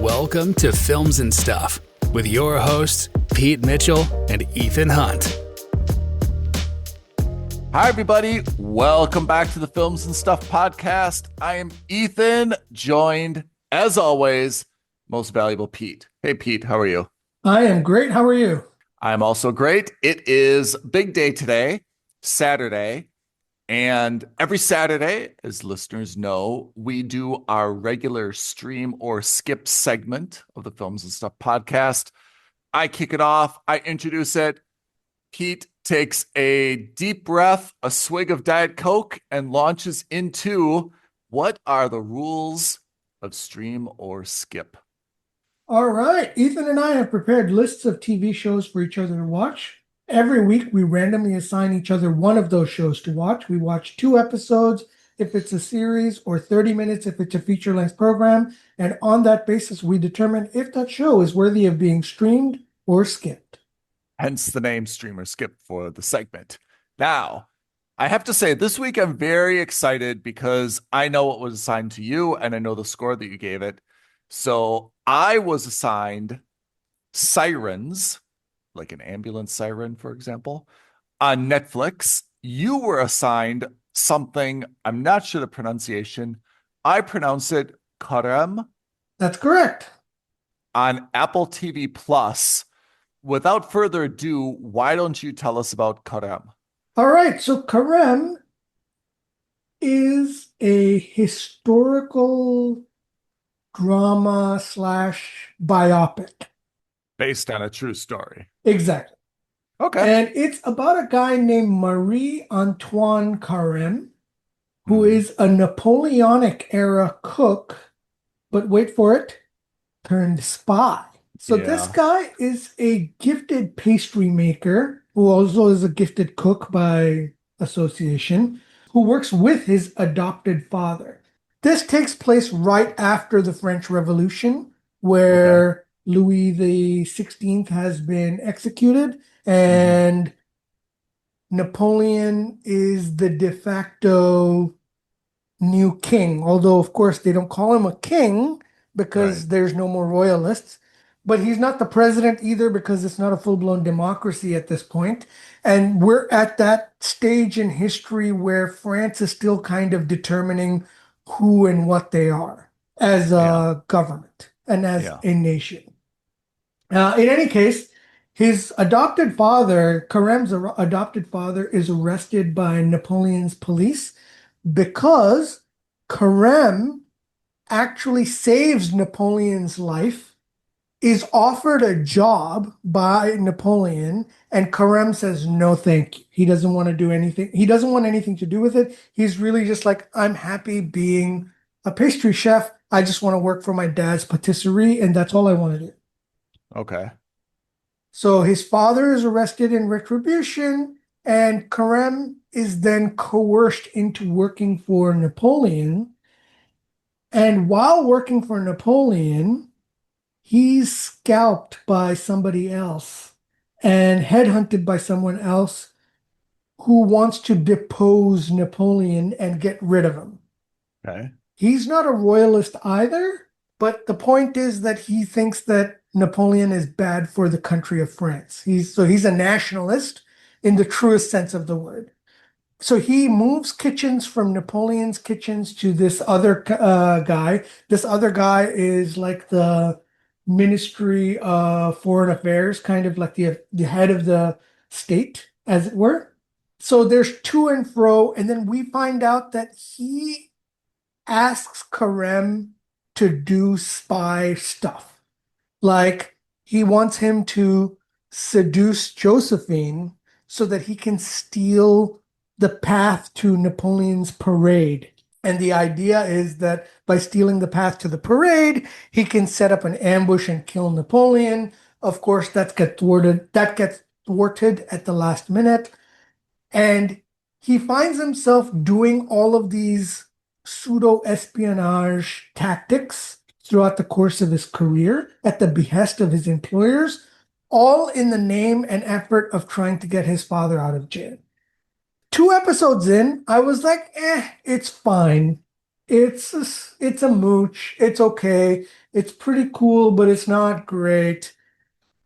Welcome to Films and Stuff with your hosts, Pete Mitchell and Ethan Hunt. Hi, everybody. Welcome back to the Films and Stuff podcast. I am Ethan, joined, as always, most valuable Pete. Hey, Pete, how are you? I am great. How are you? I'm also great. It is big day today, Saturday. And every Saturday, as listeners know, we do our regular stream or skip segment of the Films and Stuff podcast. I kick it off. I introduce it. Pete takes a deep breath, a swig of Diet Coke, and launches into what are the rules of stream or skip? All right. Ethan and I have prepared lists of TV shows for each other to watch. Every week, we randomly assign each other one of those shows to watch. We watch 2 episodes if it's a series, or 30 minutes if it's a feature-length program. And on that basis, we determine if that show is worthy of being streamed or skipped. Hence the name Stream or Skip for the segment. Now, I have to say, this week I'm very excited because I know what was assigned to you and I know the score that you gave it. So I was assigned Sirens, like an ambulance siren, for example, on Netflix. You were assigned something, I'm not sure the pronunciation. I pronounce it Careme. That's correct. On Apple TV Plus. Without further ado, why don't you tell us about Careme? All right. So Careme is a historical drama slash biopic. Based on a true story. Exactly. Okay. And it's about a guy named Marie-Antoine Careme, who is a Napoleonic era cook, but wait for it, turned spy. So this guy is a gifted pastry maker, who also is a gifted cook by association, who works with his adopted father. This takes place right after the French Revolution, where Louis the 16th has been executed, and Napoleon is the de facto new king. Although, of course, they don't call him a king because there's no more royalists. But he's not the president either because it's not a full-blown democracy at this point. And we're at that stage in history where France is still kind of determining who and what they are as a government and as a nation. In any case, his adopted father, Careme's adopted father, is arrested by Napoleon's police because Careme actually saves Napoleon's life, is offered a job by Napoleon, and Careme says, no, thank you. He doesn't want to do anything. He doesn't want anything to do with it. He's really just like, I'm happy being a pastry chef. I just want to work for my dad's patisserie, and that's all I want to do. Okay. So his father is arrested in retribution, and Careme is then coerced into working for Napoleon. And while working for Napoleon, he's scalped by somebody else and headhunted by someone else who wants to depose Napoleon and get rid of him. Okay. He's not a royalist either, but the point is that he thinks that Napoleon is bad for the country of France. He's a nationalist in the truest sense of the word. So he moves kitchens from Napoleon's kitchens to this other guy. This other guy is like the Ministry of Foreign Affairs, kind of like the head of the state, as it were. So there's to and fro, and then we find out that he asks Careme to do spy stuff. Like, he wants him to seduce Josephine so that he can steal the path to Napoleon's parade. And the idea is that by stealing the path to the parade, he can set up an ambush and kill Napoleon. Of course, that gets thwarted at the last minute. And he finds himself doing all of these pseudo-espionage tactics throughout the course of his career at the behest of his employers, all in the name and effort of trying to get his father out of jail. 2 episodes in, I was like, it's fine. It's a mooch. It's okay. It's pretty cool, but it's not great.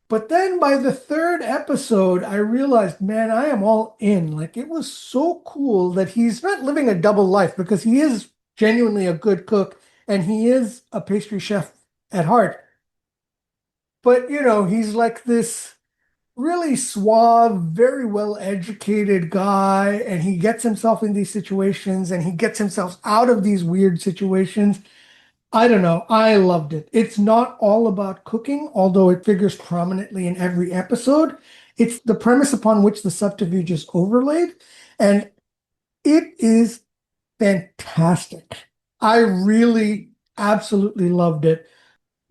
But then by the third episode, I realized, man, I am all in. Like it was so cool that he's not living a double life because he is genuinely a good cook and he is a pastry chef at heart. But he's like this really suave, very well educated guy, and he gets himself in these situations and he gets himself out of these weird situations. I don't know. I loved it. It's not all about cooking, although it figures prominently in every episode. It's the premise upon which the subterfuge is overlaid, and it is fantastic. I really absolutely loved it.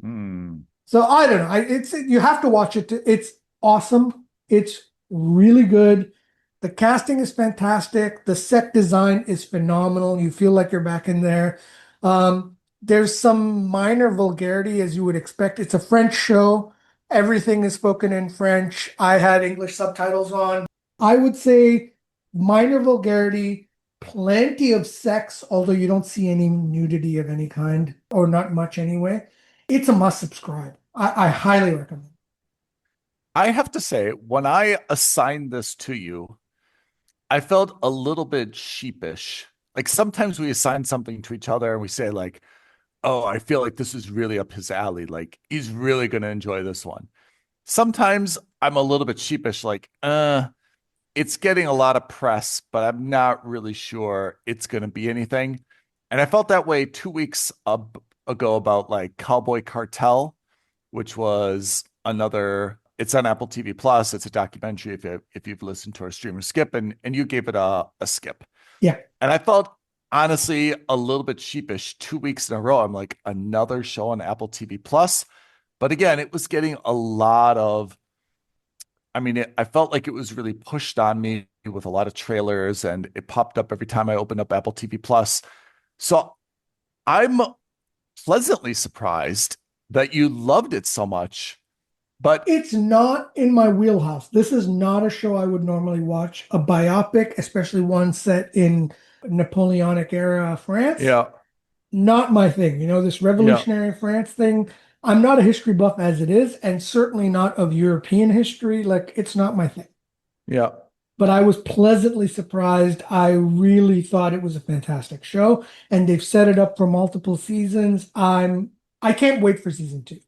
Hmm. So I don't know. It's you have to watch it. It's awesome. It's really good. The casting is fantastic. The set design is phenomenal. You feel like you're back in there. There's some minor vulgarity as you would expect. It's a French show. Everything is spoken in French. I had English subtitles on. I would say minor vulgarity, plenty of sex, although you don't see any nudity of any kind, or not much anyway. It's a must subscribe. I highly recommend. I have to say, when I assigned this to you, I felt a little bit sheepish. Like sometimes we assign something to each other and we say, like, oh, I feel like this is really up his alley. Like he's really going to enjoy this one. Sometimes I'm a little bit sheepish, like, it's getting a lot of press, but I'm not really sure it's going to be anything. And I felt that way 2 weeks ago about like Cowboy Cartel, which was another. It's on Apple TV Plus. It's a documentary. If you've listened to our streamer Skip, and you gave it a skip, Yeah. and I felt honestly a little bit sheepish 2 weeks in a row. I'm like another show on Apple TV Plus, but again, it was getting a lot of. I mean, I felt like it was really pushed on me with a lot of trailers, and it popped up every time I opened up Apple TV Plus. So I'm pleasantly surprised that you loved it so much. But It's not in my wheelhouse. This is not a show I would normally watch. A biopic, especially one set in Napoleonic era France, yeah, not my thing. This yeah, revolutionary France thing. I'm not a history buff as it is, and certainly not of European history. Like, it's not my thing. yeah. But I was pleasantly surprised. I really thought it was a fantastic show, and they've set it up for multiple seasons. I can't wait for season two.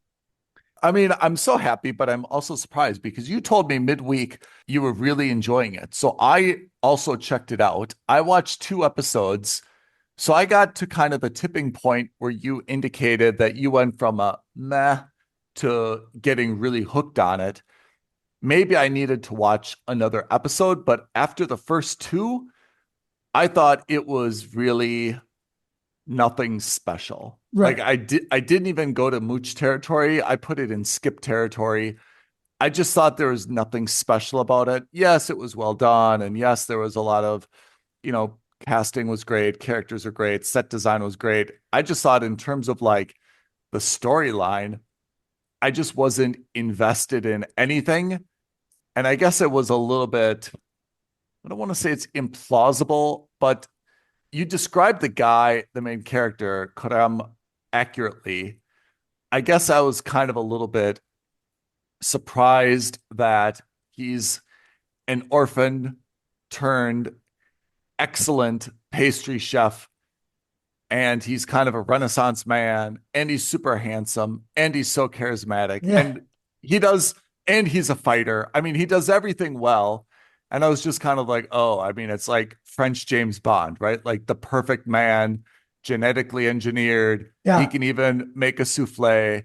I mean, I'm so happy, but I'm also surprised because you told me midweek you were really enjoying it. So I also checked it out. I watched 2 episodes. So I got to kind of the tipping point where you indicated that you went from a meh to getting really hooked on it. Maybe I needed to watch another episode, but after the first two, I thought it was really nothing special. Like Right. I didn't even go to Mooch territory. I put it in skip territory. I just thought there was nothing special about it. Yes, it was well done. And yes, there was a lot of, you know, casting was great, characters are great, set design was great. I just thought in terms of like the storyline, I just wasn't invested in anything. And I guess it was a little bit, I don't want to say it's implausible, but you described the guy, the main character, Careme, accurately. I guess I was kind of a little bit surprised that he's an orphan turned excellent pastry chef, and he's kind of a renaissance man, and he's super handsome, and he's so charismatic, Yeah. and he does, and he's a fighter. I mean, he does everything well. And I was just kind of like, oh, I mean, it's like French James Bond, right? Like the perfect man, genetically engineered. He Yeah. can even make a souffle.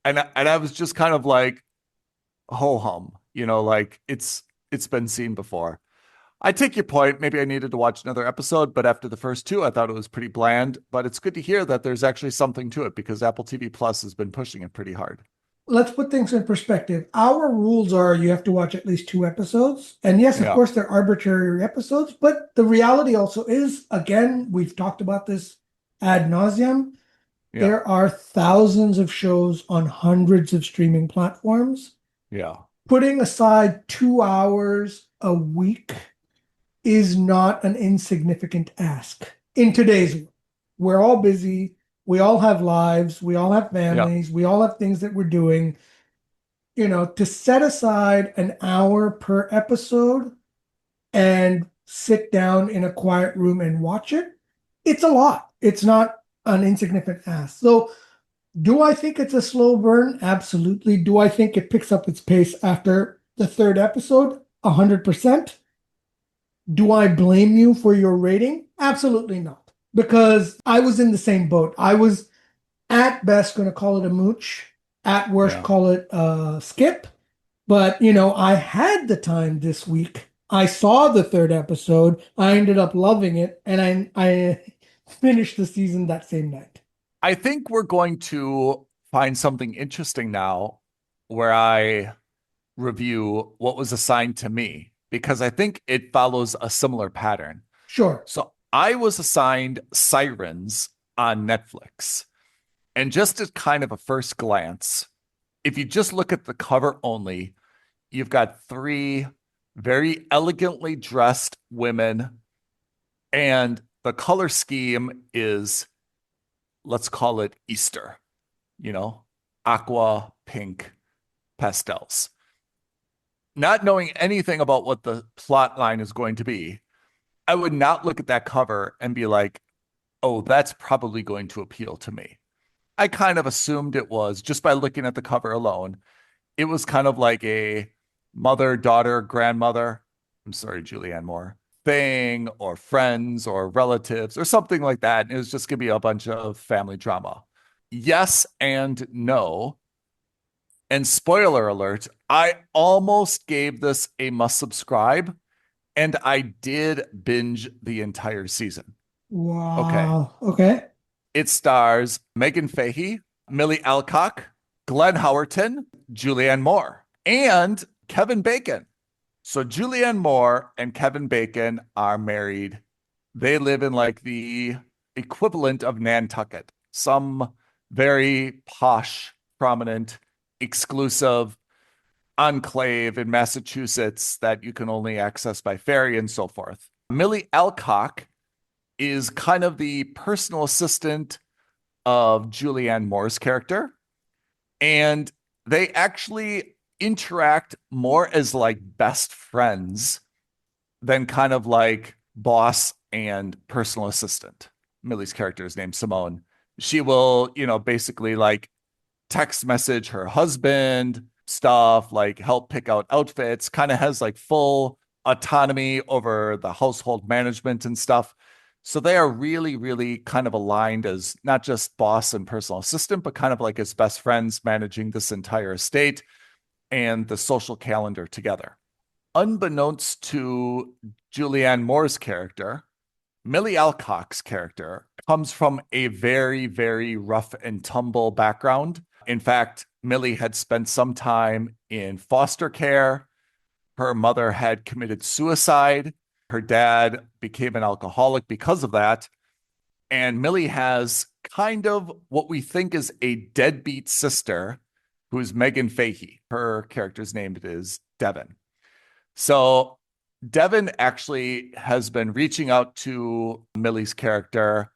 And I was just kind of like, ho hum, like it's been seen before. I take your point. Maybe I needed to watch another episode, but after the first two, I thought it was pretty bland. But it's good to hear that there's actually something to it because Apple TV Plus has been pushing it pretty hard. Let's put things in perspective. Our rules are you have to watch at least 2 episodes. And yes, of Yeah, course, they're arbitrary episodes, but the reality also is, again, we've talked about this ad nauseum. yeah, There are thousands of shows on hundreds of streaming platforms. yeah, Putting aside 2 hours a week is not an insignificant ask in today's world. We're all busy. We all have lives. We all have Yeah. families. We all have things that we're doing. To set aside an hour per episode and sit down in a quiet room and watch it, it's a lot. It's not an insignificant ask. So, do I think it's a slow burn? Absolutely. Do I think it picks up its pace after the third episode? 100%. Do I blame you for your rating? Absolutely not. Because I was in the same boat. I was at best going to call it a mooch, at worst, Yeah. call it a skip. But, I had the time this week. I saw the third episode. I ended up loving it. And I finished the season that same night. I think we're going to find something interesting now where I review what was assigned to me because I think it follows a similar pattern. Sure. So I was assigned Sirens on Netflix. And just at kind of a first glance, if you just look at the cover only, you've got three very elegantly dressed women, and the color scheme is, let's call it Easter, aqua, pink, pastels. Not knowing anything about what the plot line is going to be, I would not look at that cover and be like, oh, that's probably going to appeal to me. I kind of assumed it was just by looking at the cover alone. It was kind of like a mother, daughter, grandmother, I'm sorry, Julianne Moore, thing, or friends or relatives or something like that. And it was just going to be a bunch of family drama. Yes and no. And spoiler alert, I almost gave this a must subscribe, and I did binge the entire season. Okay. Wow. Okay. It stars Megan Fahey, Millie Alcock, Glenn Howerton, Julianne Moore, and Kevin Bacon. So Julianne Moore and Kevin Bacon are married. They live in like the equivalent of Nantucket, some very posh, prominent, exclusive enclave in Massachusetts that you can only access by ferry and so forth. Millie Alcock is kind of the personal assistant of Julianne Moore's character. And they actually interact more as like best friends than kind of like boss and personal assistant. Millie's character is named Simone. She will, basically like text message her husband stuff, like help pick out outfits, kind of has like full autonomy over the household management and stuff. So they are really, really kind of aligned as not just boss and personal assistant, but kind of like as best friends managing this entire estate and the social calendar together. Unbeknownst to Julianne Moore's character, Millie Alcock's character comes from a very, very rough and tumble background. In fact, Millie had spent some time in foster care. Her mother had committed suicide. Her dad became an alcoholic because of that. And Millie has kind of what we think is a deadbeat sister who's Megan Fahey. Her character's name is Devin. So Devin actually has been reaching out to Millie's character,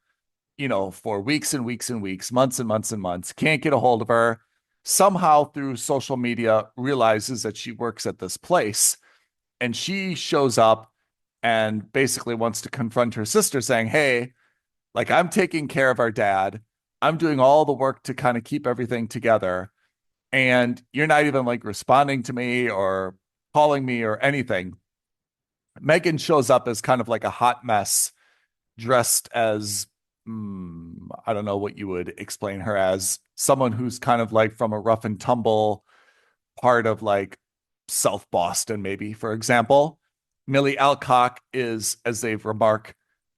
for weeks and weeks and weeks, months and months and months, can't get a hold of her. Somehow through social media realizes that she works at this place, and she shows up and basically wants to confront her sister saying, hey, like I'm taking care of our dad. I'm doing all the work to kind of keep everything together. And you're not even like responding to me or calling me or anything. Megan shows up as kind of like a hot mess, dressed as, I don't know what you would explain her as, someone who's kind of like from a rough and tumble part of like South Boston, maybe, for example. Millie Alcock is, as they remark,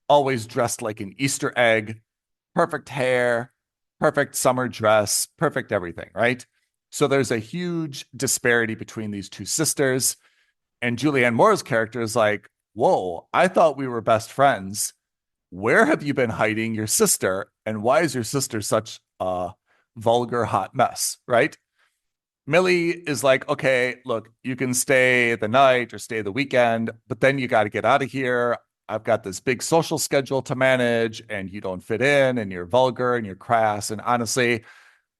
always dressed like an Easter egg, perfect hair, perfect summer dress, perfect everything, right? So there's a huge disparity between these two sisters. And Julianne Moore's character is like, whoa, I thought we were best friends. Where have you been hiding your sister? And why is your sister such a vulgar hot mess, right? Millie is like, okay, look, you can stay the night or stay the weekend, but then you got to get out of here. I've got this big social schedule to manage and you don't fit in and you're vulgar and you're crass. And honestly,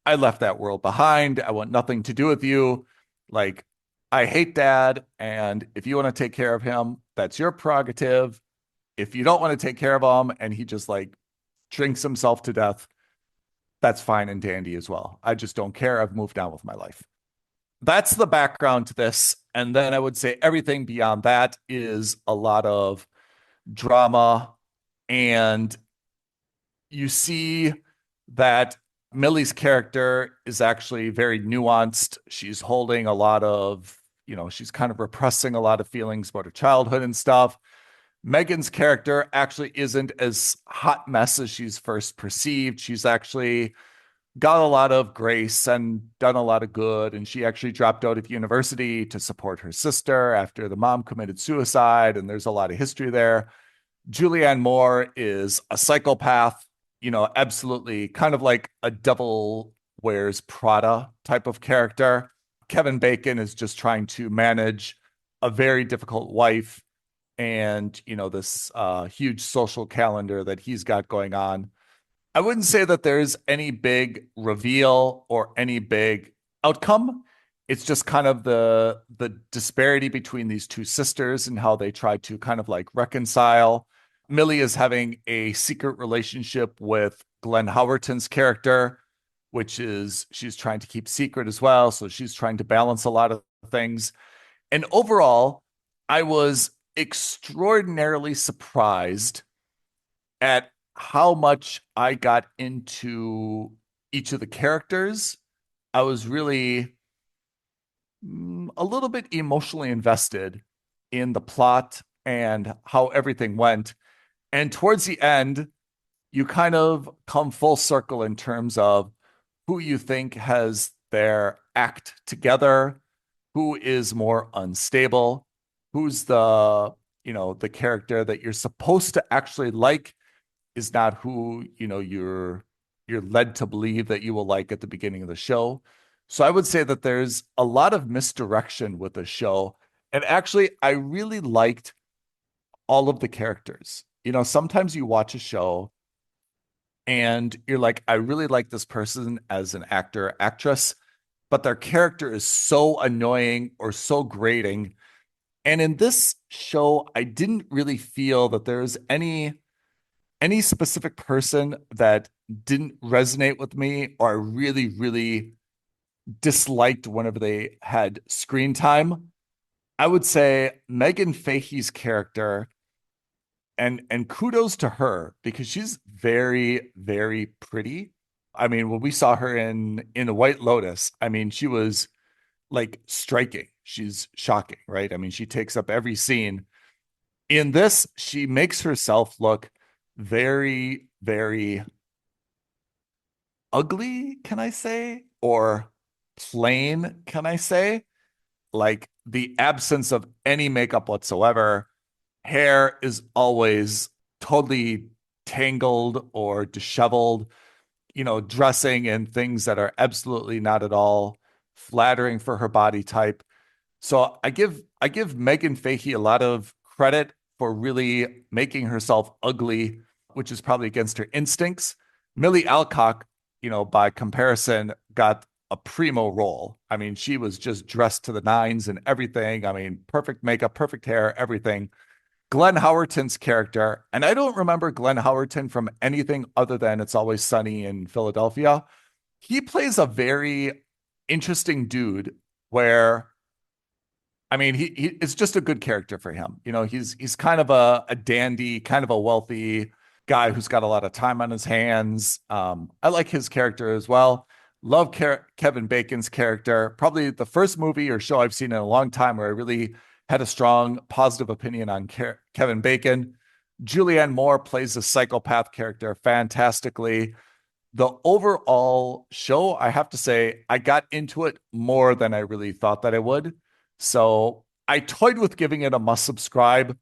I left that world behind. I want nothing to do with you. Like, I hate dad. And if you want to take care of him, that's your prerogative. If you don't want to take care of him and he just like drinks himself to death, that's fine and dandy as well. I just don't care. I've moved on with my life. That's the background to this. And then I would say everything beyond that is a lot of drama. And you see that Millie's character is actually very nuanced. She's holding a lot of, she's kind of repressing a lot of feelings about her childhood and stuff. Megan's character actually isn't as hot mess as she's first perceived. She's actually got a lot of grace and done a lot of good. And she actually dropped out of university to support her sister after the mom committed suicide. And there's a lot of history there. Julianne Moore is a psychopath, absolutely kind of like a Devil Wears Prada type of character. Kevin Bacon is just trying to manage a very difficult wife and, this huge social calendar that he's got going on. I wouldn't say that there's any big reveal or any big outcome. It's just kind of the disparity between these two sisters and how they try to kind of like reconcile. Millie is having a secret relationship with Glenn Howerton's character, which is she's trying to keep secret as well. So she's trying to balance a lot of things. And overall, I was extraordinarily surprised at how much I got into each of the characters. I was really a little bit emotionally invested in the plot and how everything went. And towards the end, you kind of come full circle in terms of who you think has their act together, who is more unstable, who's the character that you're supposed to actually like is not who, you're led to believe that you will like at the beginning of the show. So I would say that there's a lot of misdirection with the show. And actually, I really liked all of the characters. Sometimes you watch a show and you're like, I really like this person as an actor, actress, but their character is so annoying or so grating. And in this show, I didn't really feel that there's any specific person that didn't resonate with me or I really, really disliked whenever they had screen time. I would say Megan Fahey's character, and kudos to her because she's very, very pretty. I mean, when we saw her in The White Lotus, I mean, she was like striking. She's shocking, right? I mean, she takes up every scene. In this, she makes herself look very, very ugly, can I say? Or plain, can I say? Like the absence of any makeup whatsoever. Hair is always totally tangled or disheveled, dressing in things that are absolutely not at all flattering for her body type. So I give Megan Fahey a lot of credit for really making herself ugly, which is probably against her instincts. Millie Alcock, by comparison, got a primo role. I mean, she was just dressed to the nines and everything. I mean, perfect makeup, perfect hair, everything. Glenn Howerton's character, and I don't remember Glenn Howerton from anything other than It's Always Sunny in Philadelphia. He plays a very interesting dude where I mean, he it's just a good character for him. He's kind of a dandy, kind of a wealthy guy who's got a lot of time on his hands. I like his character as well. Love Kevin Bacon's character. Probably the first movie or show I've seen in a long time where I really had a strong positive opinion on Kevin Bacon. Julianne Moore plays a psychopath character fantastically. The overall show, I have to say, I got into it more than I really thought that I would. So I toyed with giving it a must subscribe,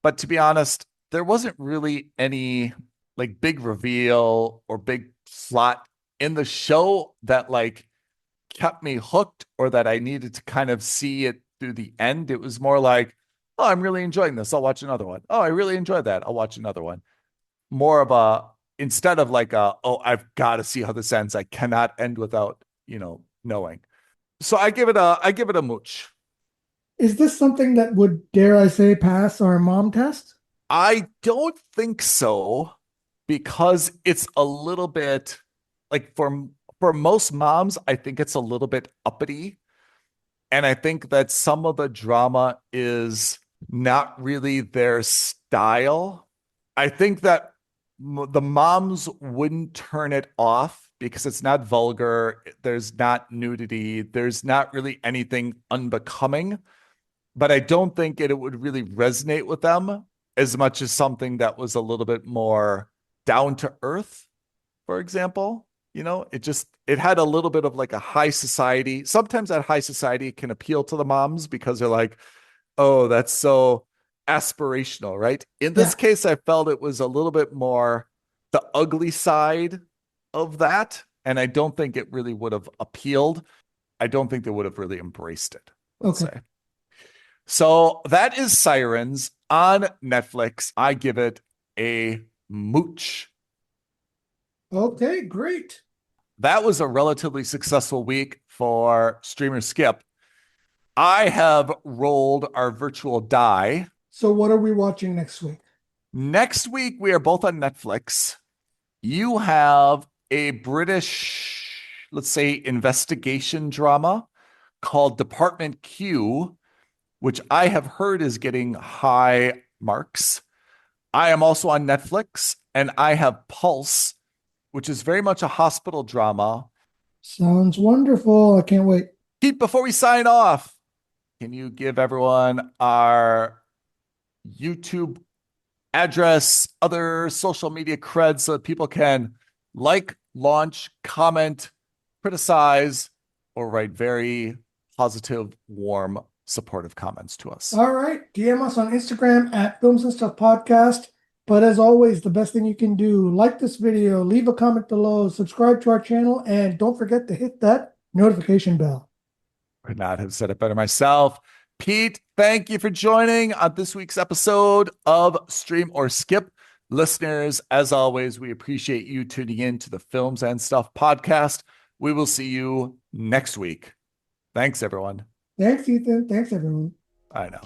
but to be honest, there wasn't really any like big reveal or big plot in the show that like kept me hooked or that I needed to kind of see it through the end. It was more like, Oh, I'm really enjoying this. I'll watch another one. Oh, I really enjoyed that. I'll watch another one. More of a, instead of like oh, I've got to see how this ends. I cannot end without, knowing. So I give it a mooch. Is this something that would, dare I say, pass our mom test? I don't think so, because it's a little bit like for most moms, I think it's a little bit uppity. And I think that some of the drama is not really their style. I think that the moms wouldn't turn it off because it's not vulgar. There's not nudity. There's not really anything unbecoming. But I don't think it would really resonate with them as much as something that was a little bit more down to earth, for example. It had a little bit of like a high society. Sometimes that high society can appeal to the moms because they're like, oh, that's so aspirational, right? In this case, I felt it was a little bit more the ugly side of that. And I don't think it really would have appealed. I don't think they would have really embraced it, let's say. So that is Sirens on Netflix. I give it a mooch. Okay, great. That was a relatively successful week for Streamer Skip. I have rolled our virtual die. So what are we watching next week? Next week, we are both on Netflix. You have a British, let's say, investigation drama called Department Q, which I have heard is getting high marks. I am also on Netflix, and I have Pulse, which is very much a hospital drama. Sounds wonderful. I can't wait. Pete, before we sign off, can you give everyone our YouTube address, other social media creds so that people can like, launch, comment, criticize, or write very positive, warm, supportive comments to us? All right. DM us on Instagram at Films and Stuff Podcast. But as always, the best thing you can do, like this video, leave a comment below, subscribe to our channel, and don't forget to hit that notification bell. Could not have said it better myself. Pete, thank you for joining on this week's episode of Stream or Skip. Listeners, as always, we appreciate you tuning in to the Films and Stuff podcast. We will see you next week. Thanks, everyone. Thanks, Ethan. Thanks, everyone. I know.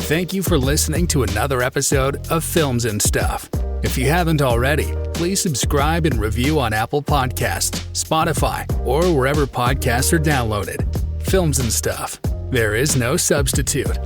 Thank you for listening to another episode of Films and Stuff. If you haven't already, please subscribe and review on Apple Podcasts, Spotify, or wherever podcasts are downloaded. Films and Stuff. There is no substitute.